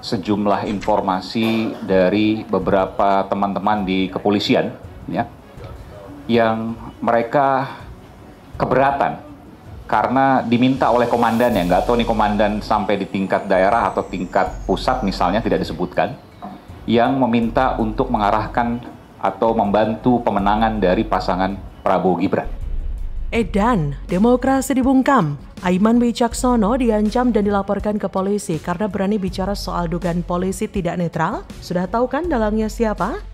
sejumlah informasi dari beberapa teman-teman di kepolisian, ya, yang mereka keberatan karena diminta oleh komandan, ya, nggak tahu nih komandan sampai di tingkat daerah atau tingkat pusat misalnya, tidak disebutkan, yang meminta untuk mengarahkan atau membantu pemenangan dari pasangan Prabowo Gibran. Edan, demokrasi dibungkam. Aiman Wicaksono diancam dan dilaporkan ke polisi karena berani bicara soal dugaan polisi tidak netral. Sudah tahu kan dalangnya siapa?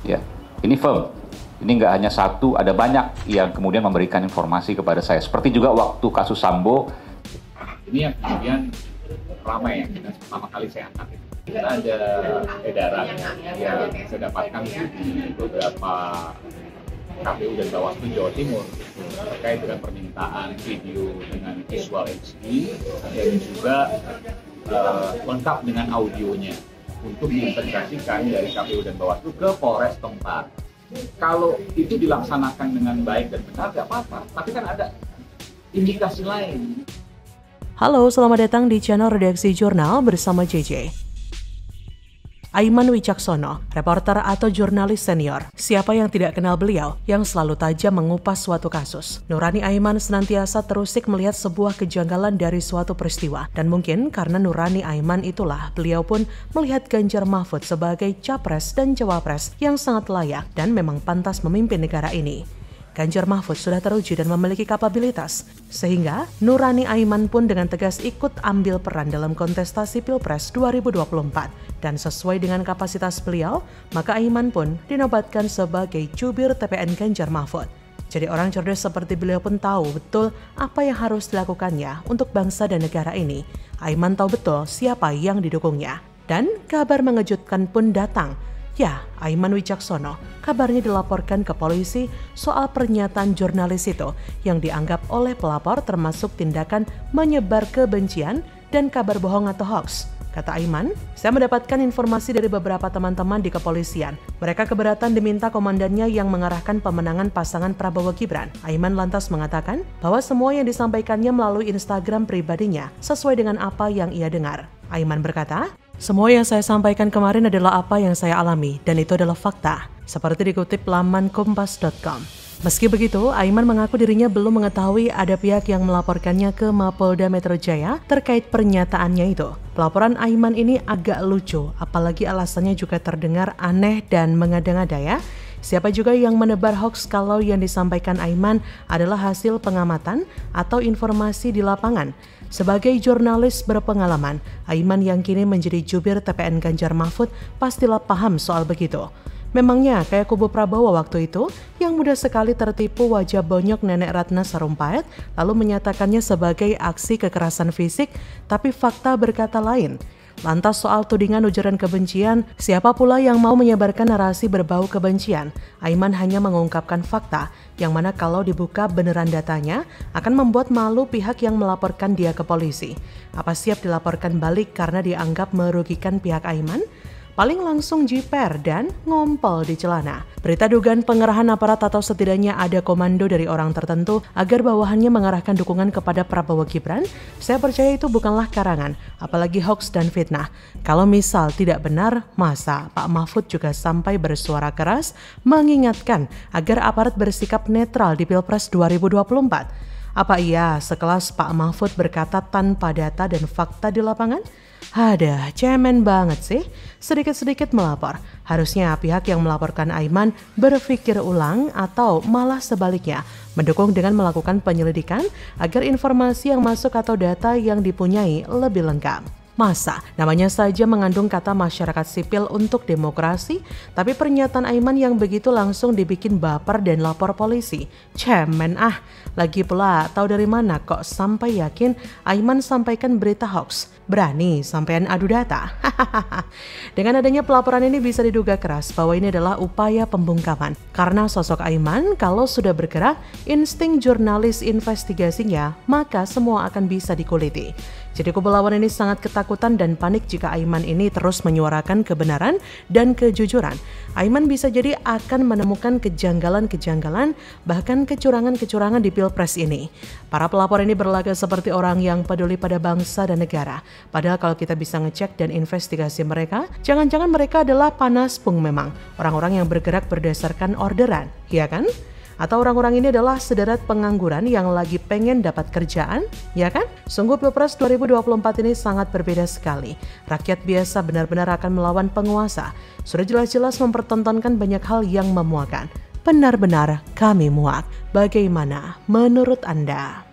Ya, ini firm. Ini nggak hanya satu, ada banyak yang kemudian memberikan informasi kepada saya. Seperti juga waktu kasus Sambo. Ini yang kemudian ramai, yang pertama kali saya angkat. Ada edaran yang saya dapatkan di beberapa KPU dan Bawaslu Jawa Timur terkait dengan permintaan video dengan visual HD dan juga lengkap dengan audionya untuk diintegrasikan dari KPU dan Bawaslu ke Polres tempat. Kalau itu dilaksanakan dengan baik dan benar, nggak apa-apa. Tapi kan ada indikasi lain. Halo, selamat datang di channel Redaksi Jurnal bersama JJ. Aiman Wicaksono, reporter atau jurnalis senior. Siapa yang tidak kenal beliau yang selalu tajam mengupas suatu kasus? Nurani Aiman senantiasa terusik melihat sebuah kejanggalan dari suatu peristiwa. Dan mungkin karena Nurani Aiman itulah beliau pun melihat Ganjar Mahfud sebagai capres dan cawapres yang sangat layak dan memang pantas memimpin negara ini. Ganjar Mahfud sudah teruji dan memiliki kapabilitas, sehingga Nurani Aiman pun dengan tegas ikut ambil peran dalam kontestasi Pilpres 2024. Dan sesuai dengan kapasitas beliau, maka Aiman pun dinobatkan sebagai jubir TPN Ganjar Mahfud. Jadi orang cerdas seperti beliau pun tahu betul apa yang harus dilakukannya untuk bangsa dan negara ini. Aiman tahu betul siapa yang didukungnya. Dan kabar mengejutkan pun datang. Ya, Aiman Wicaksono kabarnya dilaporkan ke polisi soal pernyataan jurnalis itu yang dianggap oleh pelapor termasuk tindakan menyebar kebencian dan kabar bohong atau hoax. Kata Aiman, saya mendapatkan informasi dari beberapa teman-teman di kepolisian. Mereka keberatan diminta komandannya yang mengarahkan pemenangan pasangan Prabowo Gibran. Aiman lantas mengatakan bahwa semua yang disampaikannya melalui Instagram pribadinya sesuai dengan apa yang ia dengar. Aiman berkata, semua yang saya sampaikan kemarin adalah apa yang saya alami dan itu adalah fakta, seperti dikutip laman kompas.com. Meski begitu, Aiman mengaku dirinya belum mengetahui ada pihak yang melaporkannya ke Mapolda Metro Jaya terkait pernyataannya itu. Pelaporan Aiman ini agak lucu, apalagi alasannya juga terdengar aneh dan mengada-ngada ya. Siapa juga yang menebar hoax kalau yang disampaikan Aiman adalah hasil pengamatan atau informasi di lapangan. Sebagai jurnalis berpengalaman, Aiman yang kini menjadi jubir TPN Ganjar Mahfud pastilah paham soal begitu. Memangnya kayak kubu Prabowo waktu itu yang mudah sekali tertipu wajah bonyok Nenek Ratna Sarumpait lalu menyatakannya sebagai aksi kekerasan fisik, tapi fakta berkata lain. Lantas soal tudingan ujaran kebencian, siapa pula yang mau menyebarkan narasi berbau kebencian? Aiman hanya mengungkapkan fakta, yang mana kalau dibuka beneran datanya akan membuat malu pihak yang melaporkan dia ke polisi. Apa siap dilaporkan balik karena dianggap merugikan pihak Aiman? Paling langsung jiper dan ngompol di celana. Berita dugaan pengerahan aparat atau setidaknya ada komando dari orang tertentu agar bawahannya mengarahkan dukungan kepada Prabowo Gibran, saya percaya itu bukanlah karangan, apalagi hoax dan fitnah. Kalau misal tidak benar, masa Pak Mahfud juga sampai bersuara keras mengingatkan agar aparat bersikap netral di Pilpres 2024. Apa iya sekelas Pak Mahfud berkata tanpa data dan fakta di lapangan? Ada, cemen banget sih. Sedikit-sedikit melapor. Harusnya pihak yang melaporkan Aiman berpikir ulang atau malah sebaliknya, mendukung dengan melakukan penyelidikan agar informasi yang masuk atau data yang dipunyai lebih lengkap. Masa namanya saja mengandung kata masyarakat sipil untuk demokrasi, tapi pernyataan Aiman yang begitu langsung dibikin baper dan lapor polisi. Cemen ah, lagi pula tahu dari mana kok sampai yakin Aiman sampaikan berita hoax? Berani sampean adu data? Dengan adanya pelaporan ini bisa diduga keras bahwa ini adalah upaya pembungkaman. Karena sosok Aiman kalau sudah bergerak, insting jurnalis investigasinya, maka semua akan bisa dikuliti. Jadi kubu lawan ini sangat ketakutan dan panik jika Aiman ini terus menyuarakan kebenaran dan kejujuran. Aiman bisa jadi akan menemukan kejanggalan-kejanggalan, bahkan kecurangan-kecurangan di Pilpres ini. Para pelapor ini berlagak seperti orang yang peduli pada bangsa dan negara. Padahal kalau kita bisa ngecek dan investigasi mereka, jangan-jangan mereka adalah panas pung memang. Orang-orang yang bergerak berdasarkan orderan, ya kan? Atau orang-orang ini adalah sederet pengangguran yang lagi pengen dapat kerjaan, ya kan? Sungguh Pilpres 2024 ini sangat berbeda sekali. Rakyat biasa benar-benar akan melawan penguasa. Sudah jelas-jelas mempertontonkan banyak hal yang memuakan. Benar-benar kami muak. Bagaimana menurut Anda?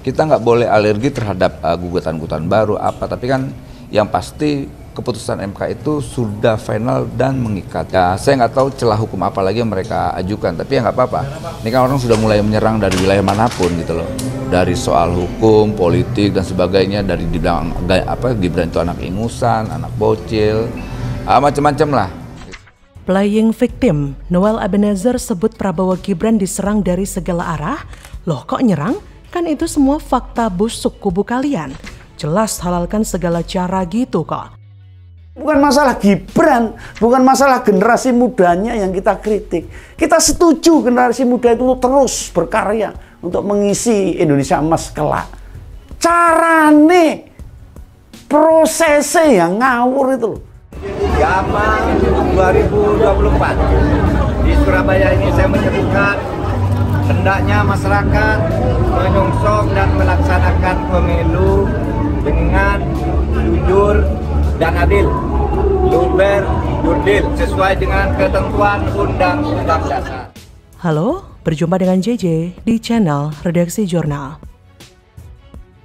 Kita nggak boleh alergi terhadap gugatan-gugatan baru tapi kan yang pasti keputusan MK itu sudah final dan mengikat. Ya, saya nggak tahu celah hukum apa lagi yang mereka ajukan, tapi ya nggak apa-apa. Ini kan orang sudah mulai menyerang dari wilayah manapun gitu loh. Dari soal hukum, politik dan sebagainya, dari dibilang Gibran itu anak ingusan, anak bocil, macam-macam lah. Playing victim, Noel Ebenezer sebut Prabowo Gibran diserang dari segala arah. Loh kok nyerang? Kan itu semua fakta busuk kubu kalian. Jelas halalkan segala cara gitu kok. Bukan masalah Gibran, bukan masalah generasi mudanya yang kita kritik. Kita setuju generasi muda itu terus berkarya untuk mengisi Indonesia Emas kelak. Carane, prosesnya yang ngawur itu. Zaman 2024 di Surabaya ini saya menyebutkan hendaknya masyarakat menyongsong dan melaksanakan pemilu dengan jujur dan adil, luber, jurdil, sesuai dengan ketentuan Undang-Undang Dasar. Halo, berjumpa dengan JJ di channel Redaksi Jurnal.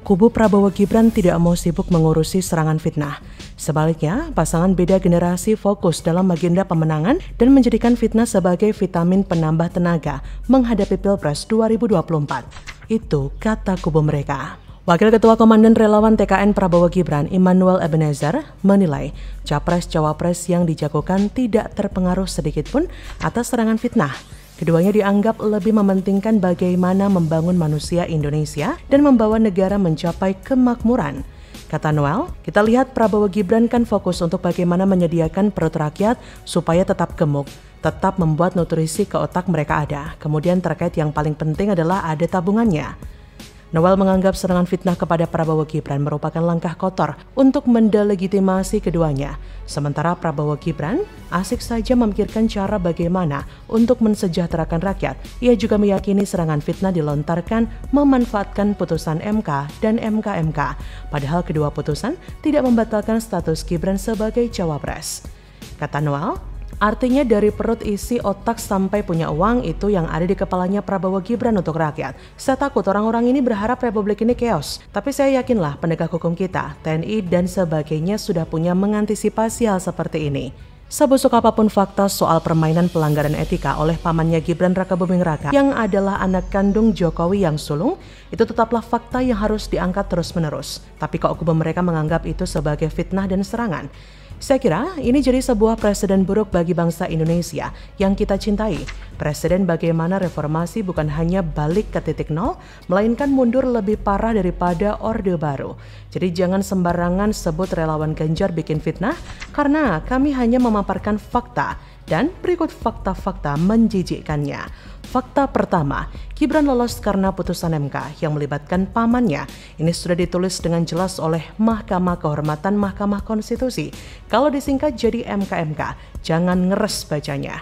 Kubu Prabowo Gibran tidak mau sibuk mengurusi serangan fitnah. Sebaliknya, pasangan beda generasi fokus dalam agenda pemenangan dan menjadikan fitnah sebagai vitamin penambah tenaga menghadapi Pilpres 2024. Itu kata kubu mereka. Wakil Ketua Komandan Relawan TKN Prabowo Gibran, Immanuel Ebenezer, menilai capres-cawapres yang dijagokan tidak terpengaruh sedikitpun atas serangan fitnah. Keduanya dianggap lebih mementingkan bagaimana membangun manusia Indonesia dan membawa negara mencapai kemakmuran. Kata Noel, kita lihat Prabowo Gibran kan fokus untuk bagaimana menyediakan perut rakyat supaya tetap gemuk, tetap membuat nutrisi ke otak mereka ada. Kemudian terkait yang paling penting adalah ada tabungannya. Noel menganggap serangan fitnah kepada Prabowo Gibran merupakan langkah kotor untuk mendelegitimasi keduanya. Sementara Prabowo Gibran asik saja memikirkan cara bagaimana untuk mensejahterakan rakyat. Ia juga meyakini serangan fitnah dilontarkan memanfaatkan putusan MK dan MK-MK. Padahal kedua putusan tidak membatalkan status Gibran sebagai cawapres. Kata Noel, artinya dari perut isi otak sampai punya uang itu yang ada di kepalanya Prabowo Gibran untuk rakyat. Saya takut orang-orang ini berharap Republik ini chaos. Tapi saya yakinlah penegak hukum kita, TNI dan sebagainya sudah punya mengantisipasi hal seperti ini. Sebusuk apapun fakta soal permainan pelanggaran etika oleh pamannya Gibran Rakabuming Raka yang adalah anak kandung Jokowi yang sulung, itu tetaplah fakta yang harus diangkat terus-menerus. Tapi kok kubu mereka menganggap itu sebagai fitnah dan serangan? Saya kira ini jadi sebuah presiden buruk bagi bangsa Indonesia yang kita cintai. Presiden bagaimana reformasi bukan hanya balik ke titik nol, melainkan mundur lebih parah daripada Orde Baru. Jadi jangan sembarangan sebut relawan Ganjar bikin fitnah, karena kami hanya memaparkan fakta dan berikut fakta-fakta menjijikkannya. Fakta pertama, Gibran lolos karena putusan MK yang melibatkan pamannya. Ini sudah ditulis dengan jelas oleh Mahkamah Kehormatan Mahkamah Konstitusi. Kalau disingkat jadi MK-MK, jangan ngeres bacanya.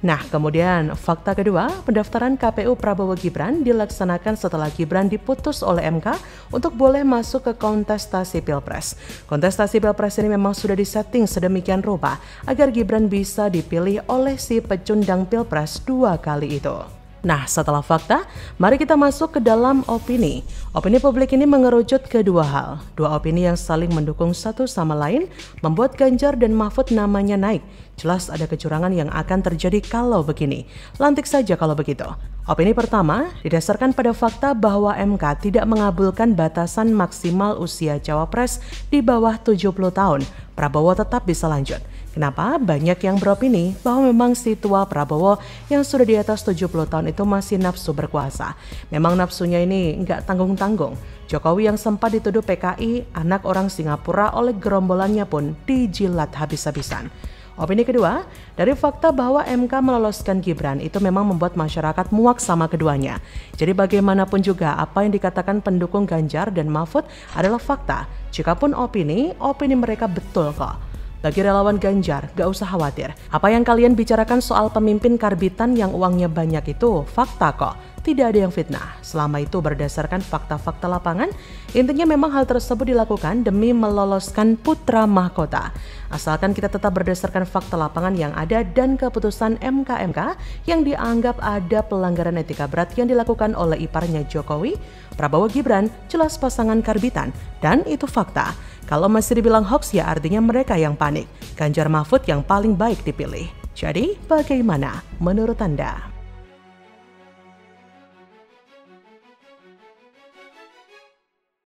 Nah, kemudian fakta kedua, pendaftaran KPU Prabowo Gibran dilaksanakan setelah Gibran diputus oleh MK untuk boleh masuk ke kontestasi Pilpres. Kontestasi Pilpres ini memang sudah disetting sedemikian rupa agar Gibran bisa dipilih oleh si pecundang Pilpres 2 kali itu. Nah, setelah fakta, mari kita masuk ke dalam opini. Opini publik ini mengerucut ke dua hal. Dua opini yang saling mendukung satu sama lain, membuat Ganjar dan Mahfud namanya naik. Jelas ada kecurangan yang akan terjadi kalau begini. Lantik saja kalau begitu. Opini pertama didasarkan pada fakta bahwa MK tidak mengabulkan batasan maksimal usia cawapres di bawah 70 tahun. Prabowo tetap bisa lanjut. Kenapa? Banyak yang beropini bahwa memang si tua Prabowo yang sudah di atas 70 tahun itu masih nafsu berkuasa. Memang nafsunya ini nggak tanggung-tanggung. Jokowi yang sempat dituduh PKI, anak orang Singapura, oleh gerombolannya pun dijilat habis-habisan. Opini kedua, dari fakta bahwa MK meloloskan Gibran itu memang membuat masyarakat muak sama keduanya. Jadi bagaimanapun juga apa yang dikatakan pendukung Ganjar dan Mahfud adalah fakta. Jikapun opini mereka betul kok. Bagi relawan Ganjar, gak usah khawatir. Apa yang kalian bicarakan soal pemimpin karbitan yang uangnya banyak itu fakta kok. Tidak ada yang fitnah. Selama itu berdasarkan fakta-fakta lapangan, intinya memang hal tersebut dilakukan demi meloloskan putra mahkota. Asalkan kita tetap berdasarkan fakta lapangan yang ada dan keputusan MK yang dianggap ada pelanggaran etika berat yang dilakukan oleh iparnya Jokowi, Prabowo Gibran, jelas pasangan karbitan. Dan itu fakta. Kalau masih dibilang hoax ya artinya mereka yang panik. Ganjar Mahfud yang paling baik dipilih. Jadi bagaimana menurut Anda?